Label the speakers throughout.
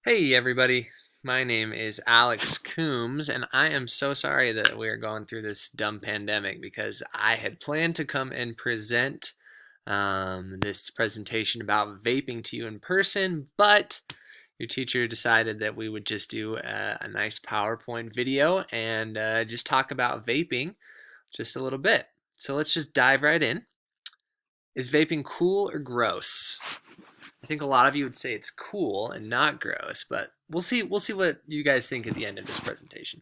Speaker 1: Hey everybody, my name is Alex Coombs, and I am so sorry that we are going through this dumb pandemic because I had planned to come and present this presentation about vaping to you in person, but your teacher decided that we would just do a nice PowerPoint video and just talk about vaping just a little bit. So let's just dive right in. Is vaping cool or gross? I think a lot of you would say it's cool and not gross, but we'll see. We'll see what you guys think at the end of this presentation.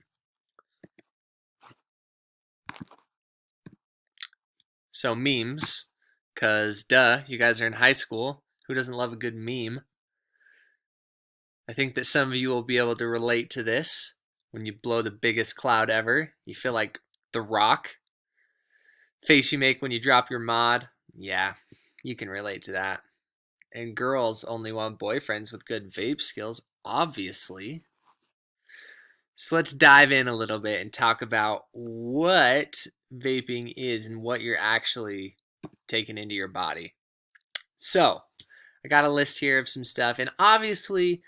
Speaker 1: So memes, cause duh, you guys are in high school. Who doesn't love a good meme? I think that some of you will be able to relate to this. When you blow the biggest cloud ever, you feel like The Rock. Face you make when you drop your mod. Yeah, you can relate to that. And girls only want boyfriends with good vape skills, obviously. So let's dive in a little bit and talk about what vaping is and what you're actually taking into your body. So, I got a list here of some stuff, and obviously,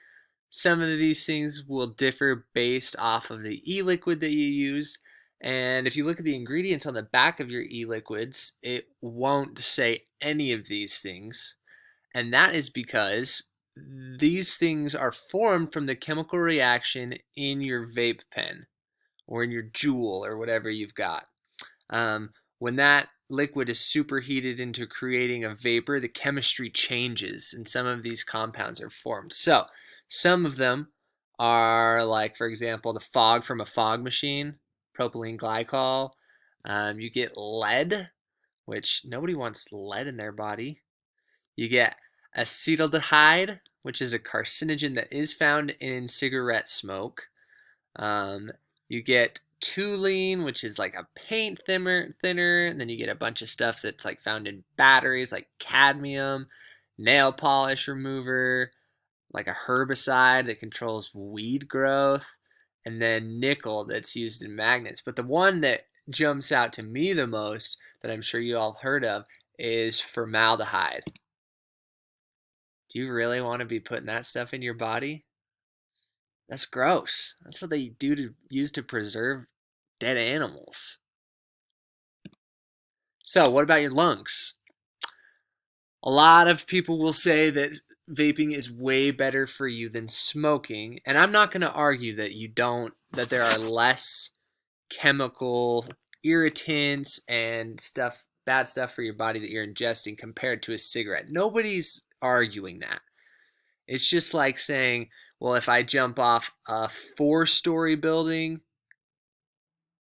Speaker 1: some of these things will differ based off of the e liquid that you use. And if you look at the ingredients on the back of your e liquids, it won't say any of these things. And that is because these things are formed from the chemical reaction in your vape pen or in your Joule or whatever you've got. When that liquid is superheated into creating a vapor, the chemistry changes and some of these compounds are formed. So, some of them are like, for example, the fog from a fog machine, propylene glycol. You get lead, which nobody wants lead in their body. You get acetaldehyde, which is a carcinogen that is found in cigarette smoke. Um, you get toluene, which is like a paint thinner, and then you get a bunch of stuff that's like found in batteries, like cadmium, nail polish remover, like a herbicide that controls weed growth, and then nickel that's used in magnets. But the one that jumps out to me the most, that I'm sure you all heard of, is formaldehyde. Do you really want to be putting that stuff in your body? That's gross. That's what they do to use to preserve dead animals. So, what about your lungs? A lot of people will say that vaping is way better for you than smoking, and I'm not going to argue that that there are less chemical irritants and bad stuff for your body that you're ingesting compared to a cigarette. Nobody's arguing that. It's just like saying, well, if I jump off a 4-story building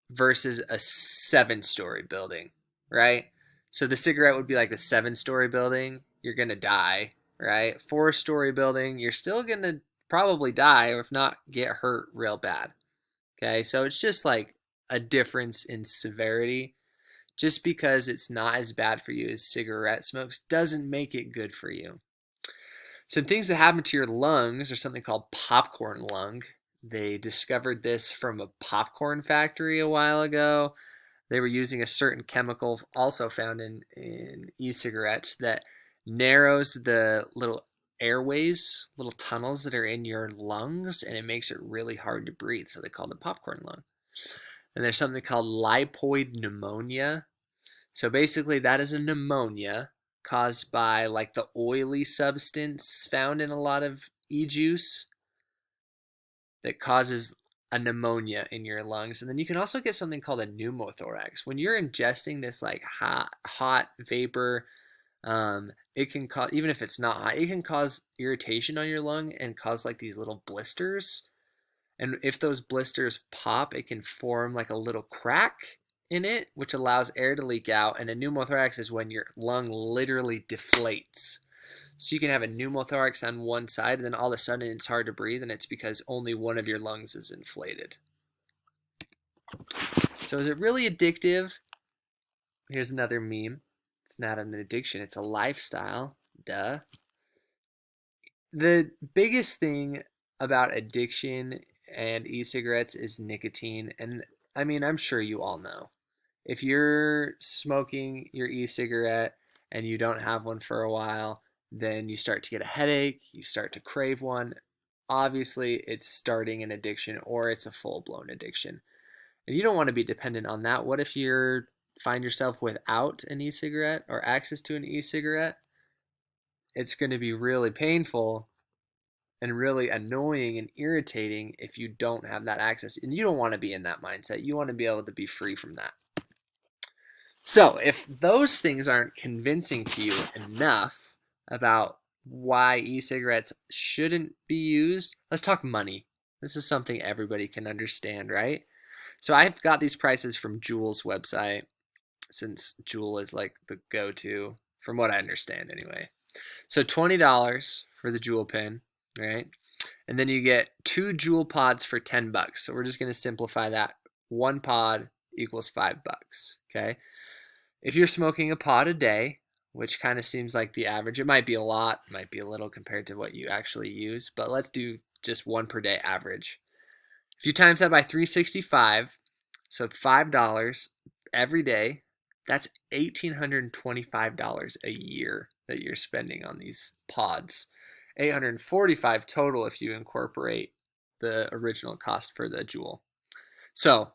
Speaker 1: versus a 7-story building, right? So the cigarette would be like the 7-story building, you're going to die, right? 4-story building, you're still going to probably die, or if not, get hurt real bad. Okay, so it's just like a difference in severity. Just because it's not as bad for you as cigarette smokes doesn't make it good for you. Some things that happen to your lungs are something called popcorn lung. They discovered this from a popcorn factory a while ago. They were using a certain chemical also found in e-cigarettes that narrows the little airways, little tunnels that are in your lungs, and it makes it really hard to breathe. So they call it popcorn lung. And there's something called lipoid pneumonia. So basically, that is a pneumonia caused by like the oily substance found in a lot of e-juice that causes a pneumonia in your lungs. And then you can also get something called a pneumothorax. When you're ingesting this like hot vapor, it can cause, even if it's not hot, it can cause irritation on your lung and cause like these little blisters. And if those blisters pop, it can form like a little crack in it, which allows air to leak out. And a pneumothorax is when your lung literally deflates. So you can have a pneumothorax on one side, and then all of a sudden it's hard to breathe, and it's because only one of your lungs is inflated. So is it really addictive? Here's another meme. It's not an addiction, it's a lifestyle. Duh. The biggest thing about addiction and e-cigarettes is nicotine. And I mean, I'm sure you all know. If you're smoking your e-cigarette and you don't have one for a while, then you start to get a headache, you start to crave one. obviously it's starting an addiction or it's a full-blown addiction. And you don't want to be dependent on that. What if you find yourself without an e-cigarette or access to an e-cigarette? It's going to be really painful and really annoying and irritating if you don't have that access. And you don't want to be in that mindset. You want to be able to be free from that. So if those things aren't convincing to you enough about why e-cigarettes shouldn't be used, let's talk money. This is something everybody can understand, right? So I've got these prices from Juul's website, since Juul is like the go-to, from what I understand anyway. So $20 for the Juul pen, right? And then you get 2 Juul pods for $10. So we're just going to simplify that. 1 pod equals $5, okay? If you're smoking a pod a day, which kind of seems like the average, it might be a lot, might be a little compared to what you actually use, but let's do just 1 per day average. If you times that by 365, so $5 every day, that's $1,825 a year that you're spending on these pods. $845 total if you incorporate the original cost for the Juul. So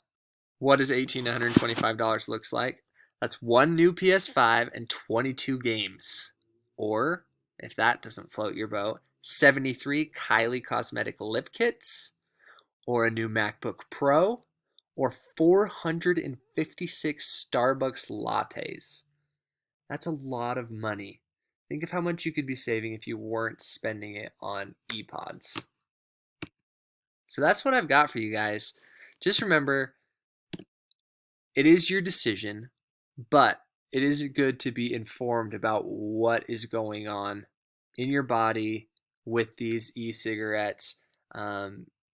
Speaker 1: what does $1,825 looks like? That's 1 new PS5 and 22 games. Or, if that doesn't float your boat, 73 Kylie Cosmetic lip kits, or a new MacBook Pro, or 456 Starbucks lattes. That's a lot of money. Think of how much you could be saving if you weren't spending it on ePods. So that's what I've got for you guys. Just remember, it is your decision, but it is good to be informed about what is going on in your body with these e-cigarettes.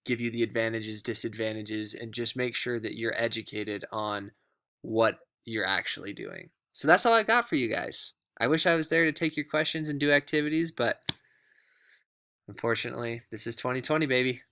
Speaker 1: Give you the advantages, disadvantages, and just make sure that you're educated on what you're actually doing. So that's all I got for you guys. I wish I was there to take your questions and do activities, but unfortunately, this is 2020, baby.